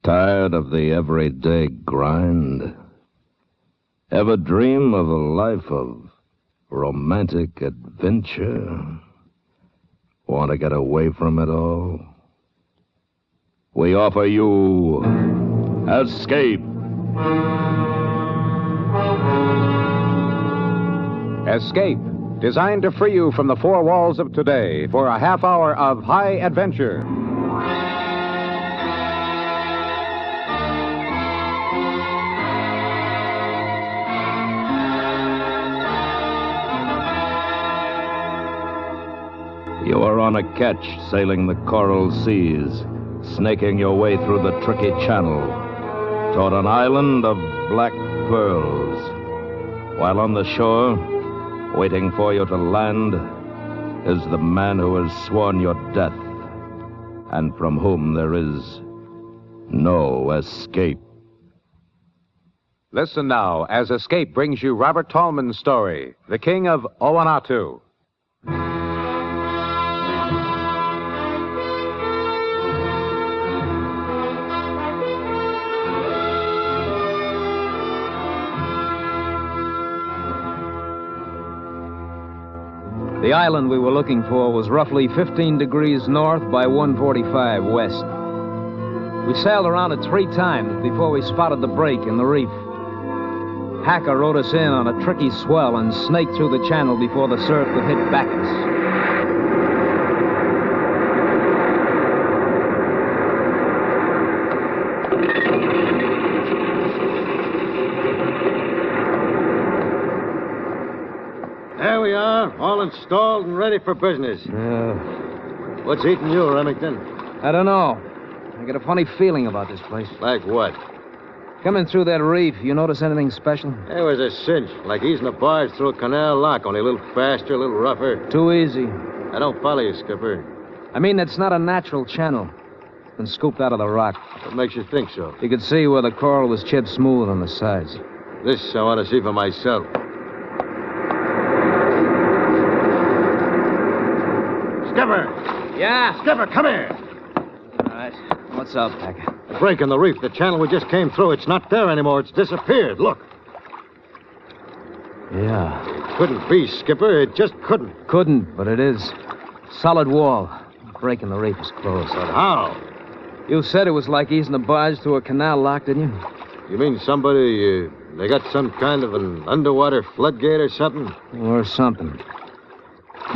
Tired of the everyday grind? Ever dream of a life of romantic adventure? Want to get away from it all? We offer you Escape. Escape, designed to free you from the four walls of today for a half hour of high adventure. You are on a ketch sailing the coral seas, snaking your way through the tricky channel toward an island of black pearls. While on the shore, waiting for you to land, is the man who has sworn your death and from whom there is no escape. Listen now as Escape brings you Robert Tallman's story, The King of Owanatu. The island we were looking for was roughly 15 degrees north by 145 west. We sailed around it 3 times before we spotted the break in the reef. Hacker rode us in on a tricky swell and snaked through the channel before the surf could hit back at us. There we are, all installed and ready for business. What's eating you, Remington? I don't know. I get a funny feeling about this place. Like what? Coming through that reef, you notice anything special? It was a cinch, like easing a barge through a canal lock, only a little faster, a little rougher. Too easy. I don't follow you, Skipper. I mean, it's not a natural channel. It's been scooped out of the rock. What makes you think so? You could see where the coral was chipped smooth on the sides. This I want to see for myself. Skipper! Yeah? Skipper, come here! All right. What's up, Hacker? The break in the reef, the channel we just came through, it's not there anymore. It's disappeared. Look. Yeah. It couldn't be, Skipper. It just couldn't. Couldn't, but it is. Solid wall. Break in the reef is closed. But how? You said it was like easing a barge through a canal lock, didn't you? You mean somebody, they got some kind of an underwater floodgate or something? Or something.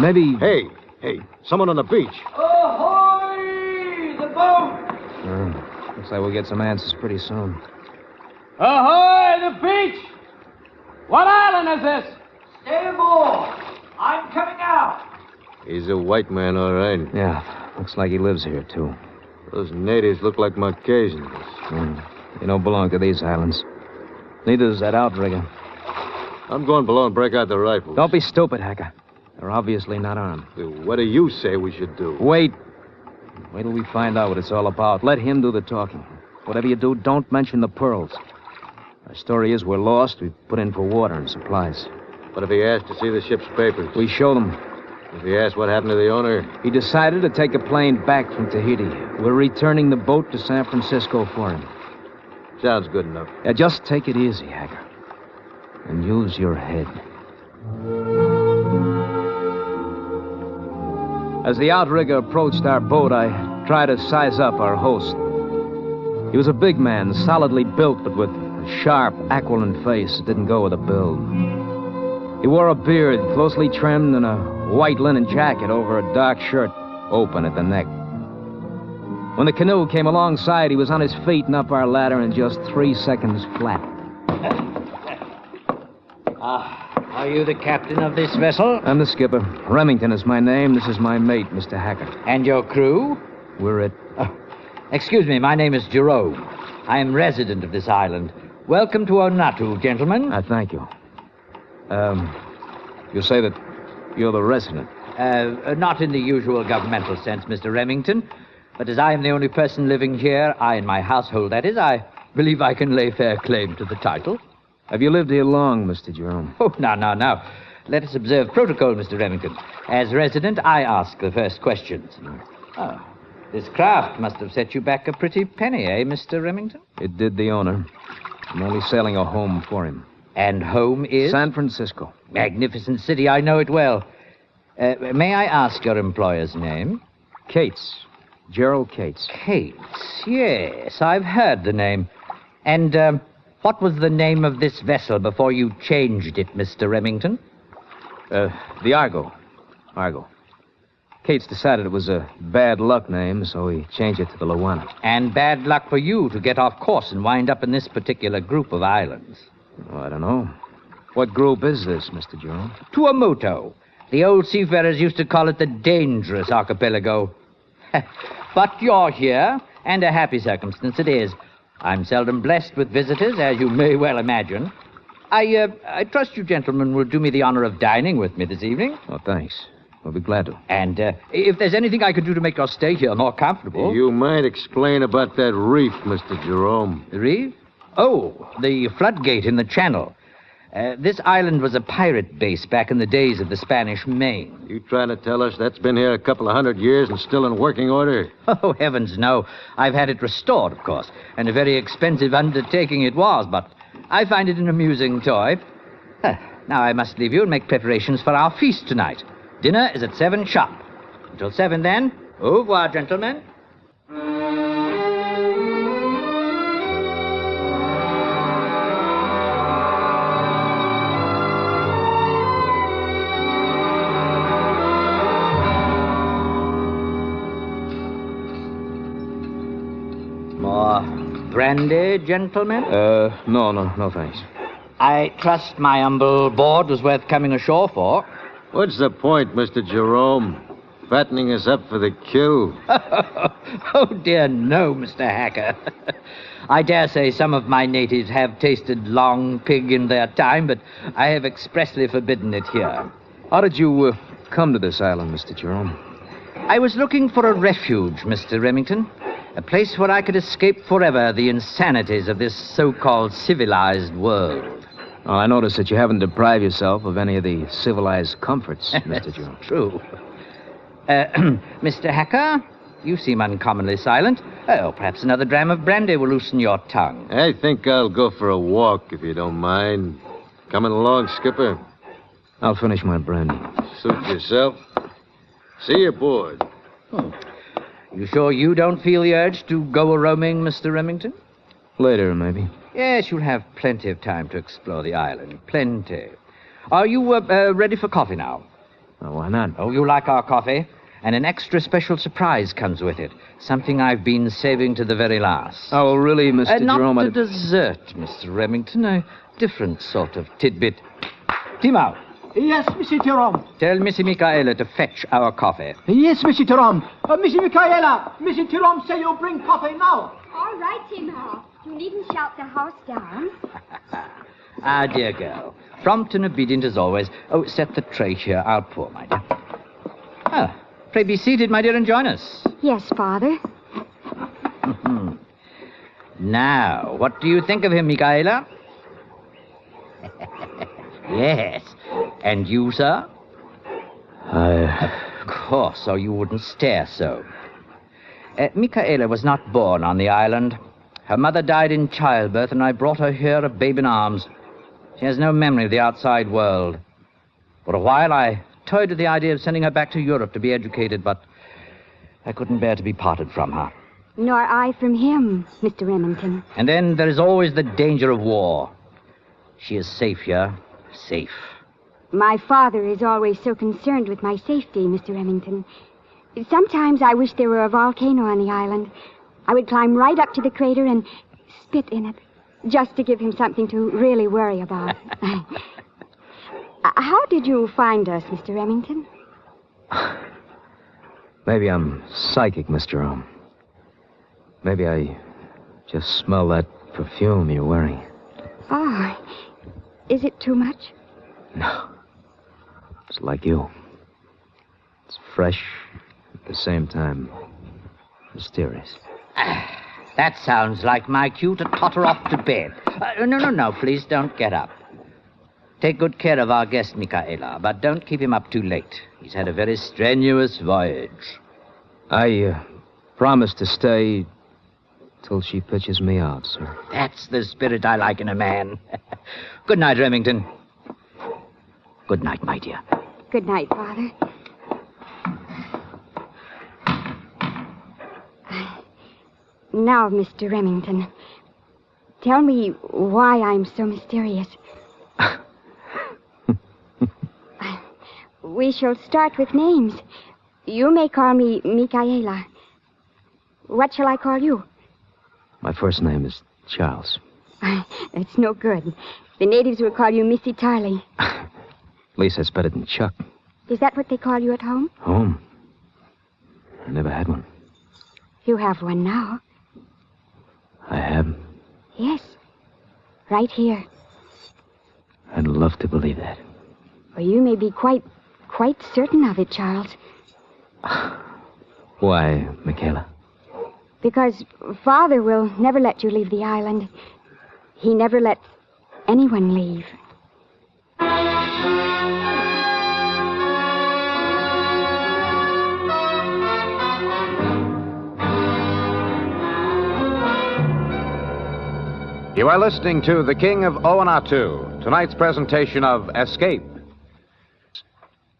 Maybe... Hey, someone on the beach. Ahoy! The boat! Looks like we'll get some answers pretty soon. Ahoy, the beach! What island is this? Stay aboard. I'm coming out. He's a white man, all right. Yeah, looks like he lives here, too. Those natives look like Marquesans. They don't belong to these islands. Neither does that outrigger. I'm going below and break out the rifles. Don't be stupid, Hacker. They're obviously not armed. What do you say we should do? Wait. Wait till we find out what it's all about. Let him do the talking. Whatever you do, don't mention the pearls. Our story is we're lost. We've put in for water and supplies. What if he asks to see the ship's papers? We show them. If he asks what happened to the owner? He decided to take a plane back from Tahiti. We're returning the boat to San Francisco for him. Sounds good enough. Yeah, just take it easy, Hacker. And use your head. As the outrigger approached our boat, I tried to size up our host. He was a big man, solidly built, but with a sharp, aquiline face that didn't go with a build. He wore a beard, closely trimmed, and a white linen jacket over a dark shirt, open at the neck. When the canoe came alongside, he was on his feet and up our ladder in just 3 seconds flat. Are you the captain of this vessel? I'm the skipper. Remington is my name. This is my mate, Mr. Hacker. And your crew? We're it. Excuse me, my name is Jerome. I am resident of this island. Welcome to Owanatu, gentlemen. Thank you. You say that you're the resident? Not in the usual governmental sense, Mr. Remington. But as I am the only person living here, I and my household, that is, I believe I can lay fair claim to the title. Have you lived here long, Mr. Jerome? Oh, now. Let us observe protocol, Mr. Remington. As resident, I ask the first questions. This craft must have set you back a pretty penny, eh, Mr. Remington? It did the owner. I'm only sailing a home for him. And home is? San Francisco. Magnificent city, I know it well. May I ask your employer's name? Cates. Gerald Cates. Cates, yes, I've heard the name. And what was the name of this vessel before you changed it, Mr. Remington? The Argo. Argo. Cates decided it was a bad luck name, so he changed it to the Owanatu. And bad luck for you to get off course and wind up in this particular group of islands. Oh, I don't know. What group is this, Mr. Jerome? Tuamotu. The old seafarers used to call it the dangerous archipelago. But you're here, and a happy circumstance it is. I'm seldom blessed with visitors, as you may well imagine. I trust you gentlemen will do me the honor of dining with me this evening. Oh, thanks. We'll be glad to. And if there's anything I could do to make your stay here more comfortable... You might explain about that reef, Mr. Jerome. The reef? Oh, the floodgate in the channel. This island was a pirate base back in the days of the Spanish Main. You trying to tell us that's been here a couple of 100 years and still in working order? Oh, heavens, no. I've had it restored, of course, and a very expensive undertaking it was, but I find it an amusing toy. Now I must leave you and make preparations for our feast tonight. Dinner is at 7 sharp. Until 7, then. Au revoir, gentlemen. More brandy, gentlemen? No, thanks. I trust my humble board was worth coming ashore for. What's the point, Mr. Jerome? Fattening us up for the kill? Oh, dear, no, Mr. Hacker. I dare say some of my natives have tasted long pig in their time, but I have expressly forbidden it here. How did you come to this island, Mr. Jerome? I was looking for a refuge, Mr. Remington. A place where I could escape forever the insanities of this so-called civilized world. Oh, I notice that you haven't deprived yourself of any of the civilized comforts, Mr. Jerome. True. Mr. Hacker, you seem uncommonly silent. Oh, perhaps another dram of brandy will loosen your tongue. I think I'll go for a walk, if you don't mind. Coming along, Skipper? I'll finish my brandy. Suit yourself. See you aboard. You sure you don't feel the urge to go a-roaming, Mr. Remington? Later, maybe. Yes, you'll have plenty of time to explore the island. Plenty. Are you ready for coffee now? Oh, why not? Oh, you like our coffee? And an extra special surprise comes with it. Something I've been saving to the very last. Oh, really, Mr. Jerome? Not a dessert, Mr. Remington. A different sort of tidbit. Timo. Yes, Mr. Jerome. Tell Missy Michaela to fetch our coffee. Yes, Mr. Jerome. Missy Michaela, Mr. Jerome say you bring coffee now. All right, Timo. You needn't shout the house down. Ah, dear girl. Prompt and obedient as always. Oh, set the tray here. I'll pour, my dear. Ah, pray be seated, my dear, and join us. Yes, Father. Now, what do you think of him, Michaela? Yes. And you, sir? Of course, or you wouldn't stare so. Michaela was not born on the island. Her mother died in childbirth, and I brought her here a babe in arms. She has no memory of the outside world. For a while, I toyed with the idea of sending her back to Europe to be educated, but I couldn't bear to be parted from her. Nor I from him, Mr. Remington. And then there is always the danger of war. She is safe here. Safe. My father is always so concerned with my safety, Mr. Remington. Sometimes I wish there were a volcano on the island. I would climb right up to the crater and spit in it, just to give him something to really worry about. How did you find us, Mr. Remington? Maybe I'm psychic, Mr. Jerome. Maybe I just smell that perfume you're wearing. Oh, is it too much? No. It's like you. It's fresh, at the same time, mysterious. That sounds like my cue to totter off to bed. No, please don't get up. Take good care of our guest, Michaela, but don't keep him up too late. He's had a very strenuous voyage. I Promise to stay till she pitches me out, sir. That's the spirit I like in a man. Good night, Remington. Good night, my dear. Good night, Father. Now, Mr. Remington, tell me why I'm so mysterious. We shall start with names. You may call me Michaela. What shall I call you? My first name is Charles. It's no good. The natives will call you Missy Tarley. At least that's better than Chuck. Is that what they call you at home? Home? I never had one. You have one now. I have? Yes. Right here. I'd love to believe that. Well, you may be quite certain of it, Charles. Why, Michaela? Because Father will never let you leave the island. He never lets anyone leave. You are listening to The King of Owanatu, tonight's presentation of Escape.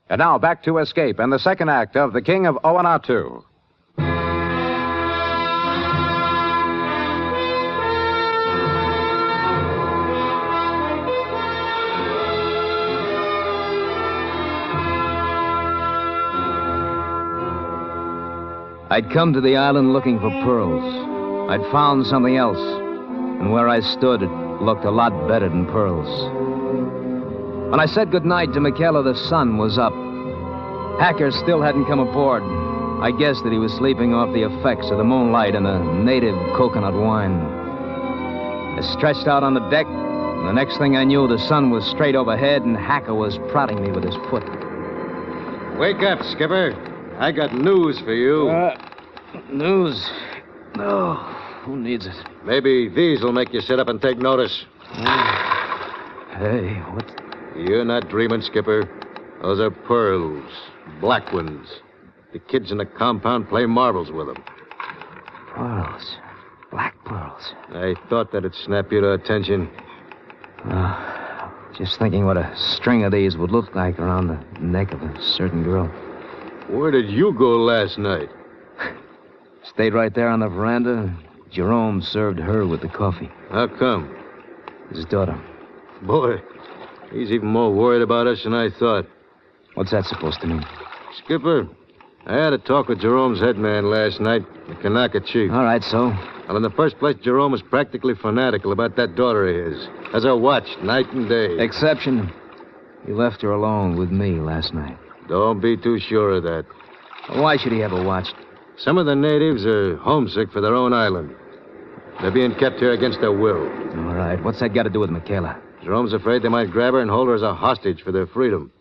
And now back to Escape and the second act of The King of Owanatu. I'd come to the island looking for pearls. I'd found something else. And where I stood, it looked a lot better than pearls. When I said goodnight to Michaela, the sun was up. Hacker still hadn't come aboard. I guessed that he was sleeping off the effects of the moonlight and a native coconut wine. I stretched out on the deck, and the next thing I knew, the sun was straight overhead, and Hacker was prodding me with his foot. Wake up, Skipper. I got news for you. News? Oh, who needs it? Maybe these will make you sit up and take notice. Hey, what? You're not dreaming, Skipper. Those are pearls. Black ones. The kids in the compound play marbles with them. Pearls. Black pearls. I thought that'd snap your attention. Just thinking what a string of these would look like around the neck of a certain girl. Where did you go last night? Stayed right there on the veranda. Jerome served her with the coffee. How come? His daughter. Boy, he's even more worried about us than I thought. What's that supposed to mean? Skipper, I had a talk with Jerome's head man last night, the Kanaka chief. All right, so? Well, in the first place, Jerome is practically fanatical about that daughter of his. Has her watched night and day. Exception. He left her alone with me last night. Don't be too sure of that. Why should he have her watched? Some of the natives are homesick for their own island. They're being kept here against their will. All right, what's that got to do with Michaela? Jerome's afraid they might grab her and hold her as a hostage for their freedom.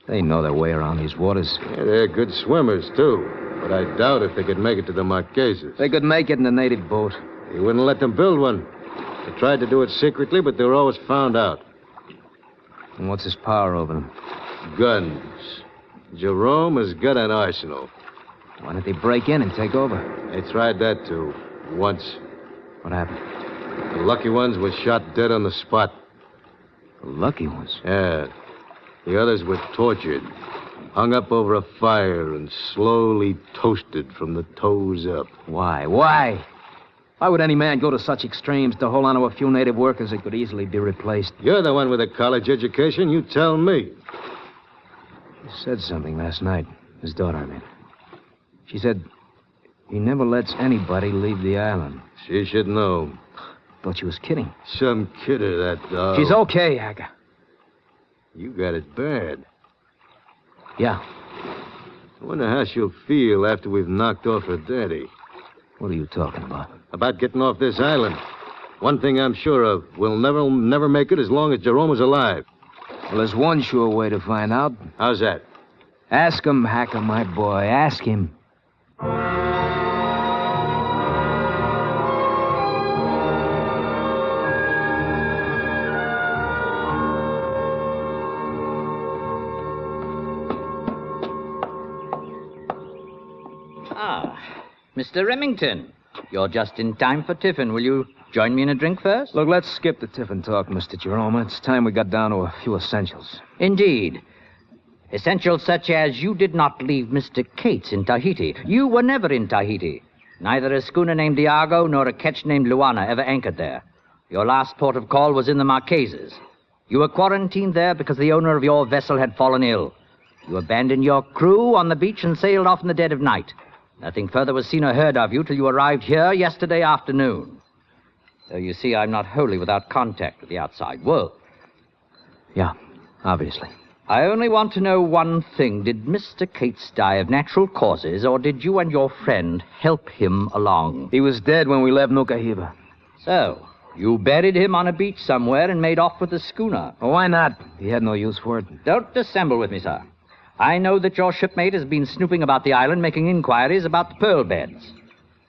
They know their way around these waters. Yeah, they're good swimmers, too. But I doubt if they could make it to the Marquesas. They could make it in a native boat. He wouldn't let them build one. They tried to do it secretly, but they were always found out. And what's his power over them? Guns. Jerome has got an arsenal. Why don't they break in and take over? They tried that, too. Once. What happened? The lucky ones were shot dead on the spot. The lucky ones? Yeah. The others were tortured, hung up over a fire, and slowly toasted from the toes up. Why? Why? Why would any man go to such extremes to hold on to a few native workers that could easily be replaced? You're the one with a college education. You tell me. He said something last night. His daughter, I mean. She said he never lets anybody leave the island. She should know. Thought she was kidding. Some kidder, that dog. She's okay, Hacker. You got it bad. Yeah. I wonder how she'll feel after we've knocked off her daddy. What are you talking about? About getting off this island. One thing I'm sure of, we'll never make it as long as Jerome is alive. Well, there's one sure way to find out. How's that? Ask him, Hacker, my boy. Ask him. Mr. Remington, you're just in time for tiffin. Will you join me in a drink first? Look, let's skip the tiffin talk, Mr. Jerome. It's time we got down to a few essentials. Indeed. Essentials such as you did not leave Mr. Cates in Tahiti. You were never in Tahiti. Neither a schooner named Diago nor a ketch named Luana ever anchored there. Your last port of call was in the Marquesas. You were quarantined there because the owner of your vessel had fallen ill. You abandoned your crew on the beach and sailed off in the dead of night. Nothing further was seen or heard of you till you arrived here yesterday afternoon. So you see, I'm not wholly without contact with the outside world. Yeah, obviously. I only want to know one thing. Did Mr. Cates die of natural causes, or did you and your friend help him along? He was dead when we left Nukahiva. So, you buried him on a beach somewhere and made off with the schooner. Well, why not? He had no use for it. Don't dissemble with me, sir. I know that your shipmate has been snooping about the island, making inquiries about the pearl beds.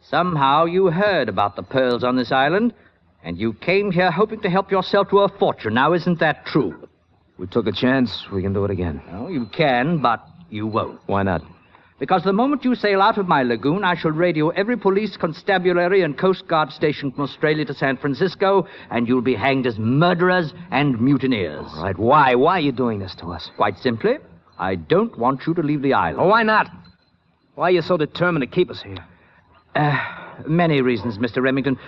Somehow you heard about the pearls on this island, and you came here hoping to help yourself to a fortune. Now, isn't that true? We took a chance. We can do it again. No, you can, but you won't. Why not? Because the moment you sail out of my lagoon, I shall radio every police, constabulary, and Coast Guard station from Australia to San Francisco, and you'll be hanged as murderers and mutineers. All right, why? Why are you doing this to us? Quite simply, I don't want you to leave the island. Oh, why not? Why are you so determined to keep us here? Many reasons, Mr. Remington.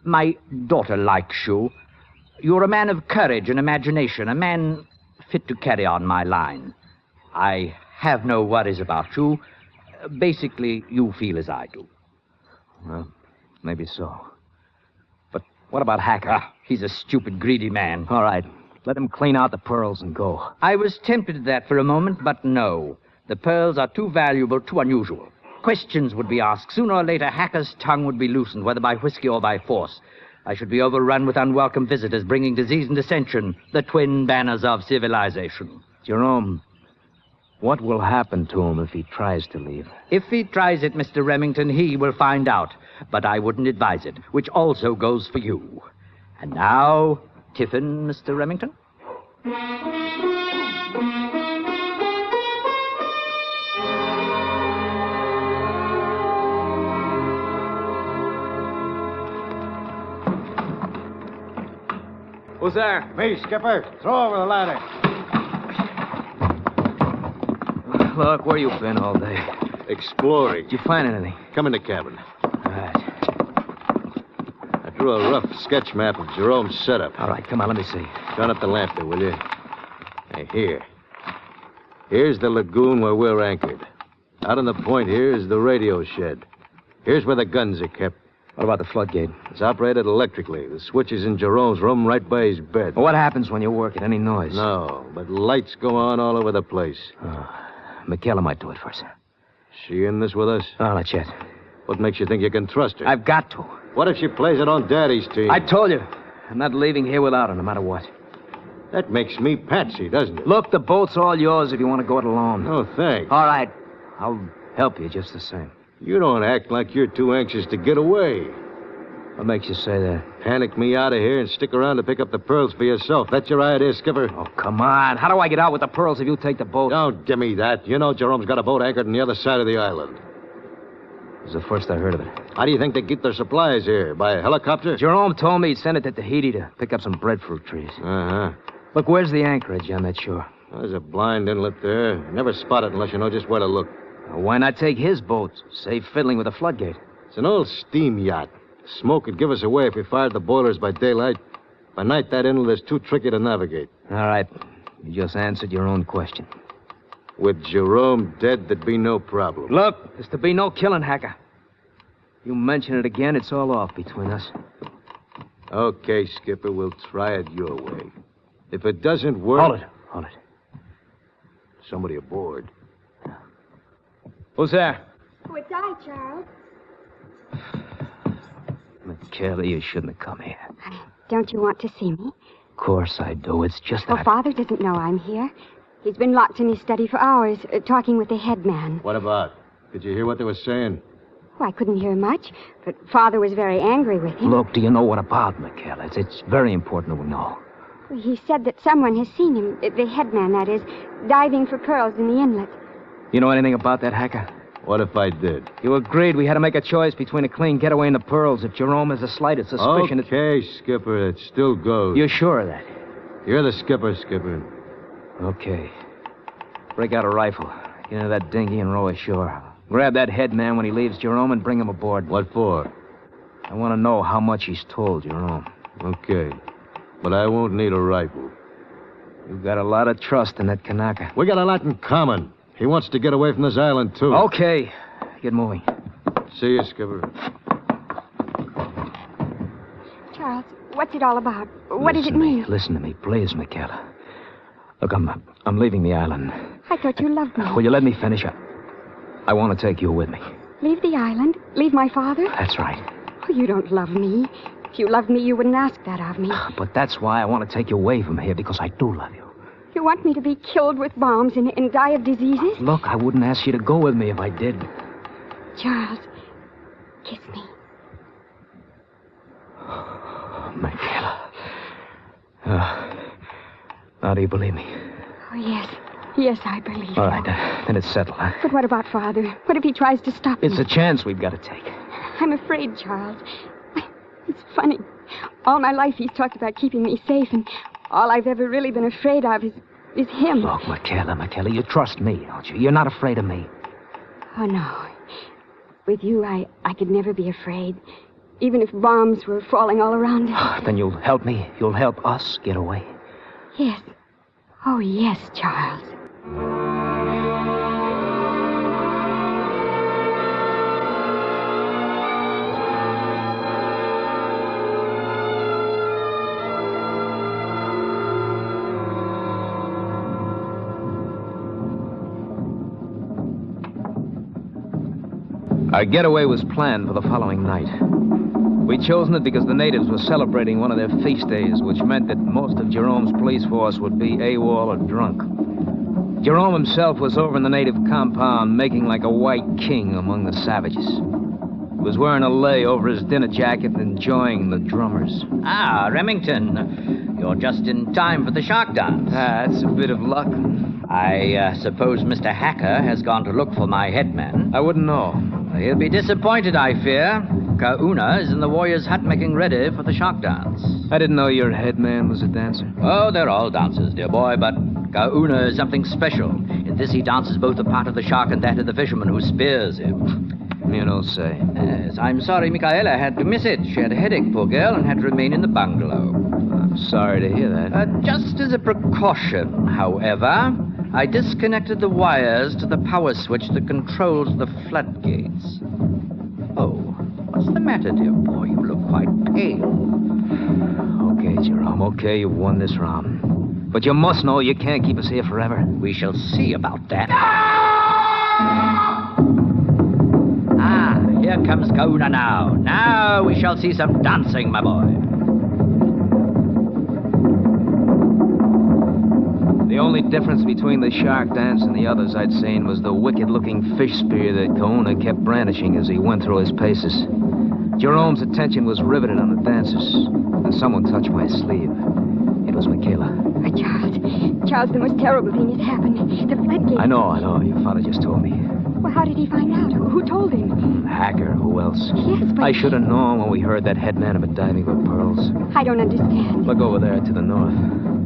My daughter likes you. You're a man of courage and imagination, a man fit to carry on my line. I have no worries about you. Basically, you feel as I do. Well, maybe so. But what about Hacker? He's a stupid, greedy man. All right, let him clean out the pearls and go. I was tempted to that for a moment, but no. The pearls are too valuable, too unusual. Questions would be asked. Sooner or later, Hacker's tongue would be loosened, whether by whiskey or by force. I should be overrun with unwelcome visitors, bringing disease and dissension, the twin banners of civilization. Jerome, what will happen to him if he tries to leave? If he tries it, Mr. Remington, he will find out. But I wouldn't advise it, which also goes for you. And now, tiffin, Mr. Remington? Who's there? Me, Skipper. Throw over the ladder. Look, where you been all day? Exploring. Did you find anything? Come in the cabin. All right. I drew a rough sketch map of Jerome's setup. All right, come on, let me see. Turn up the lamp there, will you? Hey, here. Here's the lagoon where we're anchored. Out on the point here is the radio shed. Here's where the guns are kept. What about the floodgate? It's operated electrically. The switch is in Jerome's room right by his bed. Well, what happens when you work at any noise? No, but lights go on all over the place. Michaela might do it first. She in this with us? Oh, not yet. What makes you think you can trust her? I've got to. What if she plays it on Daddy's team? I told you. I'm not leaving here without her, no matter what. That makes me Patsy, doesn't it? Look, the boat's all yours if you want to go it alone. Oh, thanks. All right. I'll help you just the same. You don't act like you're too anxious to get away. What makes you say that? Panic me out of here and stick around to pick up the pearls for yourself. That's your idea, Skipper? Oh, come on. How do I get out with the pearls if you take the boat? Don't give me that. You know Jerome's got a boat anchored on the other side of the island. It was the first I heard of it. How do you think they get their supplies here? By a helicopter? Jerome told me he'd send it to Tahiti to pick up some breadfruit trees. Uh-huh. Look, where's the anchorage on that shore? There's a blind inlet there. Never spot it unless you know just where to look. Why not take his boat? Save fiddling with the floodgate. It's an old steam yacht. Smoke would give us away if we fired the boilers by daylight. By night, that inlet is too tricky to navigate. All right. You just answered your own question. With Jerome dead, there'd be no problem. Look, there's to be no killing, Hacker. You mention it again, it's all off between us. Okay, Skipper, we'll try it your way. If it doesn't work... Hold it. Somebody aboard. Who's there? Oh, it's I, Charles. Michaela, you shouldn't have come here. Don't you want to see me? Of course I do. It's just Well, that... Father doesn't know I'm here. He's been locked in his study for hours, talking with the head man. What about? Did you hear what they were saying? Oh, I couldn't hear much, but Father was very angry with him. Look, do you know what about, Michaela? It's very important that we know. He said that someone has seen him, the head man, that is, diving for pearls in the inlet. You know anything about that, Hacker? What if I did? You agreed we had to make a choice between a clean getaway and the pearls. If Jerome has the slightest suspicion... Okay, Skipper, it still goes. You're sure of that? You're the skipper, Skipper. Okay. Break out a rifle. Get into that dinghy and row ashore. Grab that head man when he leaves Jerome and bring him aboard. What for? I want to know how much he's told Jerome. Okay. But I won't need a rifle. You've got a lot of trust in that Kanaka. We got a lot in common. He wants to get away from this island, too. Okay. Get moving. See you, Skipper. Charles, what's it all about? What does it mean? Listen to me, please, Michaela. Look, I'm leaving the island. I thought you loved me. Will you let me finish up? I want to take you with me. Leave the island? Leave my father? That's right. Oh, you don't love me. If you loved me, you wouldn't ask that of me. But that's why I want to take you away from here, because I do love you. You want me to be killed with bombs and die of diseases? Look, I wouldn't ask you to go with me if I did. Charles, kiss me. Michaela. Now do you believe me? Oh, yes. Yes, I believe All you. right, then it's settled, huh? But what about Father? What if he tries to stop me? It's a chance we've got to take. I'm afraid, Charles. It's funny. All my life he's talked about keeping me safe, and all I've ever really been afraid of is him. Look, Michaela, you trust me, don't you? You're not afraid of me. Oh, no. With you, I could never be afraid, even if bombs were falling all around us. Then you'll help me. You'll help us get away. Yes. Oh, yes, Charles. Our getaway was planned for the following night. We'd chosen it because the natives were celebrating one of their feast days, which meant that most of Jerome's police force would be AWOL or drunk. Jerome himself was over in the native compound, making like a white king among the savages. He was wearing a lei over his dinner jacket and enjoying the drummers. Ah, Remington. You're just in time for the shark dance. That's a bit of luck. I suppose Mr. Hacker has gone to look for my headman. I wouldn't know. He'll be disappointed, I fear. Kauna is in the warrior's hut making ready for the shark dance. I didn't know your headman was a dancer. Oh, they're all dancers, dear boy, but Kauna is something special. In this, he dances both the part of the shark and that of the fisherman who spears him. You don't say. Yes, I'm sorry Michaela had to miss it. She had a headache, poor girl, and had to remain in the bungalow. I'm sorry to hear that. Just as a precaution, however, I disconnected the wires to the power switch that controls the floodgates. Oh, what's the matter, dear boy? You look quite pale. Okay, Jerome, okay, you've won this round. But you must know you can't keep us here forever. We shall see about that. Here comes Kauna now. Now we shall see some dancing, my boy. The only difference between the shark dance and the others I'd seen was the wicked-looking fish spear that Kauna kept brandishing as he went through his paces. Jerome's attention was riveted on the dancers, and someone touched my sleeve. It was Michaela. Charles, the most terrible thing has happened. The floodgates. I know. Your father just told me. Well, how did he find out? Who told him? Hacker, who else? Yes, but... I should have known when we heard that headman had been diving with pearls. I don't understand. Look over there to the north.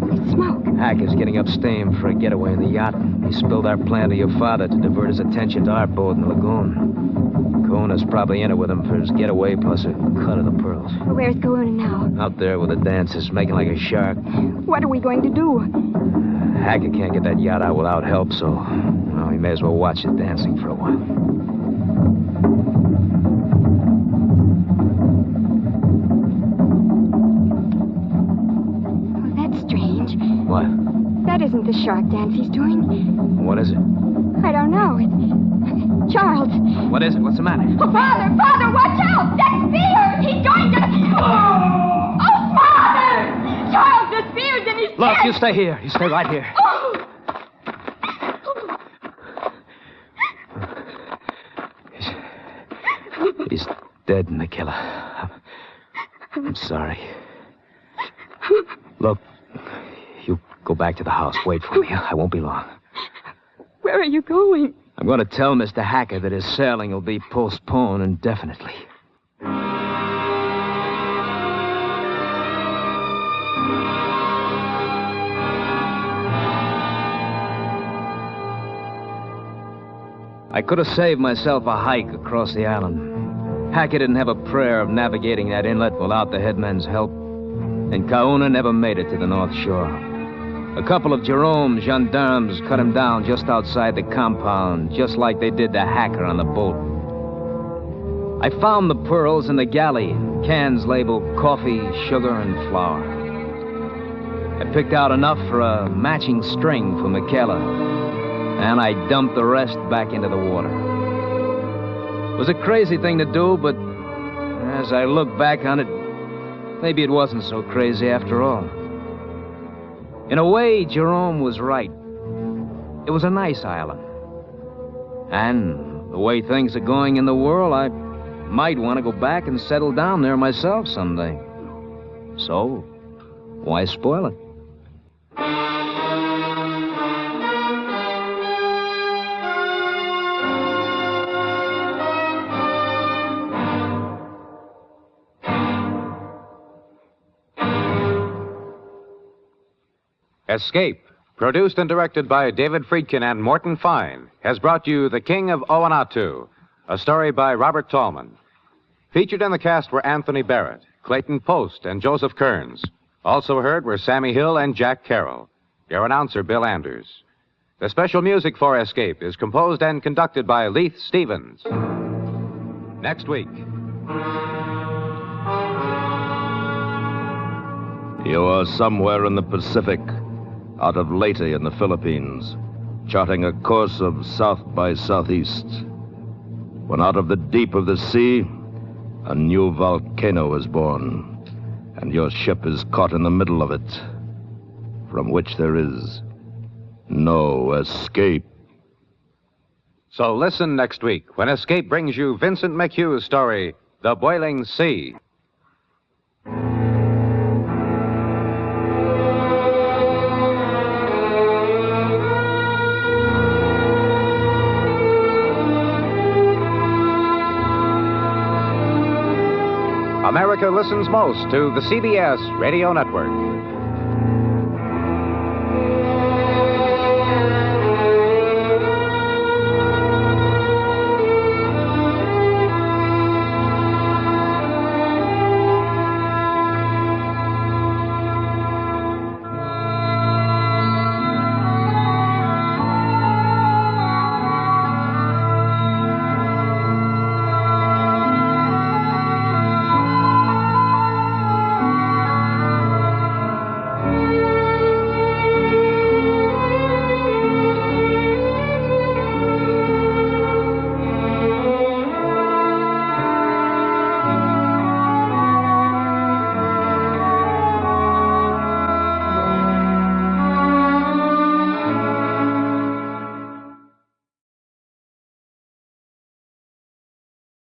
There's smoke. Hacker's getting up steam for a getaway in the yacht. He spilled our plan to your father to divert his attention to our boat in the lagoon. Kauna's probably in it with him for his getaway plus a cut of the pearls. Well, where's Kauna now? Out there with the dancers, making like a shark. What are we going to do? Hacker can't get that yacht out without help, so... well, we may as well watch the dancing for a while. Oh, that's strange. What? That isn't the shark dance he's doing. What is it? I don't know. It's... Charles! What is it? What's the matter? Oh, Father, watch out! That spear! He's going to... Oh, Father! Charles, the spear's in his Look, chest! you stay here. You stay right here. Oh! He's dead, Michaela. I'm sorry. Look, you go back to the house. Wait for me. I won't be long. Where are you going? I'm going to tell Mr. Hacker that his sailing will be postponed indefinitely. I could have saved myself a hike across the island. Hackett didn't have a prayer of navigating that inlet without the headman's help, and Kauna never made it to the North Shore. A couple of Jerome's gendarmes cut him down just outside the compound, just like they did the Hacker on the boat. I found the pearls in the galley, cans labeled coffee, sugar, and flour. I picked out enough for a matching string for Michaela, and I dumped the rest back into the water. It was a crazy thing to do, but as I look back on it, maybe it wasn't so crazy after all. In a way, Jerome was right. It was a nice island. And the way things are going in the world, I might want to go back and settle down there myself someday. So, why spoil it? Escape, produced and directed by David Friedkin and Morton Fine, has brought you The King of Owanatu, a story by Robert Tallman. Featured in the cast were Anthony Barrett, Clayton Post, and Joseph Kearns. Also heard were Sammy Hill and Jack Carroll. Your announcer, Bill Anders. The special music for Escape is composed and conducted by Leith Stevens. Next week. You are somewhere in the Pacific, out of Leyte in the Philippines, charting a course of south by southeast, when out of the deep of the sea, a new volcano is born, and your ship is caught in the middle of it, from which there is no escape. So listen next week when Escape brings you Vincent McHugh's story, The Boiling Sea. America listens most to the CBS Radio Network.